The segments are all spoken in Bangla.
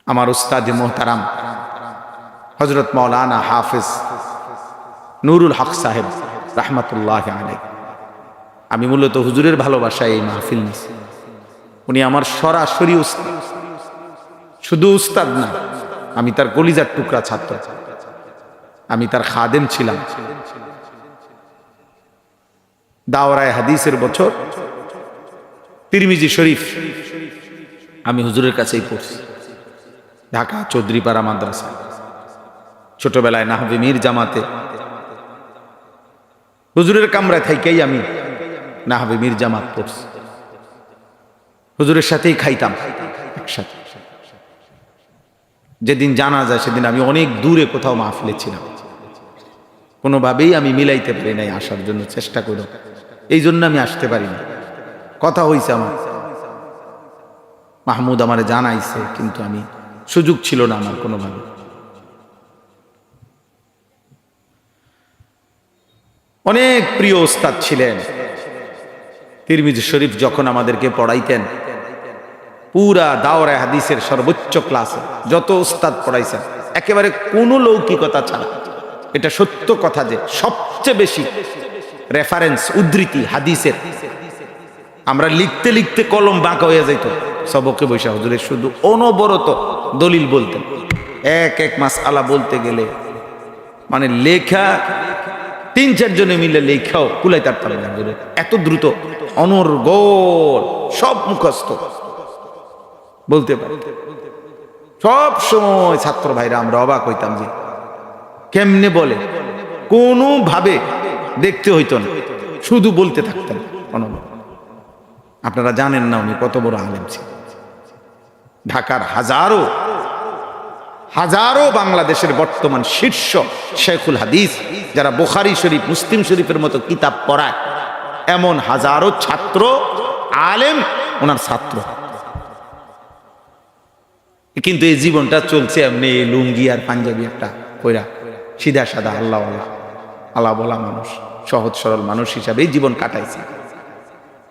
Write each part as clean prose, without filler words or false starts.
আমার উস্তাদ মোহতারাম হযরত মাওলানা হাফেজ নুরুল হক সাহেব রাহমাতুল্লাহি আলাইহি। আমি মূলত হুজুরের ভালোবাসায় এই মাহফিল নিছি। উনি আমার সরাসরি উস্তাদ, শুধু উস্তাদ না, আমি তার কলিজার টুকরা ছাত্র, আমি তার খাদেম ছিলাম। দাওরায়ে হাদিসের বছর তিরমিজি শরীফ আমি হুজুরের কাছেই পড়ছি, ঢাকা চৌধুরীপাড়া মাদ্রাসা। ছোটবেলায় নাহবে মীর জামাতে হুজুরের কামরায় থাইকেই আমি নাহবে মীর জামাত পড়ছি। হুজুরের সাথেই খাইতাম একসাথে। যেদিন জানা যায় সেদিন আমি অনেক দূরে কোথাও মাহফিলে ছিলাম, কোনোভাবেই আমি মিলাইতে পারি নাই, আসার জন্য চেষ্টা করো, এই জন্য আমি আসতে পারিনি। কথা হইছে আমার, মাহমুদ আমারে জানাইছে, কিন্তু আমি সুযোগ ছিল না আমার কোনোভাবে। অনেক প্রিয় ওস্তাদ ছিলেন। তিরমিজি শরীফ যখন আমাদেরকে পড়াইতেন, পুরা দাওরায়ে হাদিসের সর্বোচ্চ ক্লাসে যত ওস্তাদ পড়াইছেন, একেবারে কোনো লৌকিকতা ছাড়া, এটা সত্য কথা যে সবচেয়ে বেশি রেফারেন্স উদ্ধৃতি হাদিসের, আমরা লিখতে লিখতে কলম বাঁকা হয়ে যাইত। সবকে বৈশা হুজুরের শুধু অনবরত দলিল বলতেন, এক এক মাসআলা বলতে গেলে মানে লেখা ৩-৪ জনে মিলে লেখাও কুলাইতে পারতাম না, এত দ্রুত অনর্গল সব মুখস্থ বলতে পারে। সব সময় ছাত্র ভাইরা আমরা অবাক হইতাম যে কেমনে বলে, কোনো ভাবে দেখতে হইতো না, শুধু বলতে থাকতেন অনবরত। আপনারা জানেন না উনি কত বড় আলেম ছিলেন। ঢাকার হাজারো হাজারো বাংলাদেশের বর্তমান শীর্ষ শেখুল হাদিস, যারা বুখারী শরীফ মুসলিম শরীফের মতো কিতাব পড়ায়, এমন হাজারো ছাত্র আলেম ওনার ছাত্র। কিন্তু এই জীবনটা চলছে এমনি লুঙ্গি আর পাঞ্জাবি একটা কইরা, সিধা সাদা আল্লাহ বলা মানুষ, সহজ সরল মানুষ হিসাবে এই জীবন কাটাইছে।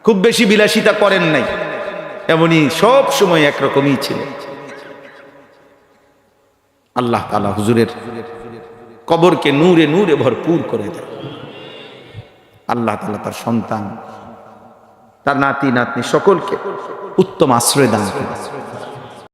খুব বেশি বিলাসিতা করেন নাই, এমনই সব সময় একরকমই ছিল। আল্লাহ তাআলা হুজুরের কবরকে নূরে নূরে ভরপুর করে দেয়। আল্লাহ তাআলা তার সন্তান, তার নাতি নাতনি সকলকে উত্তম আশ্রয় দান করে।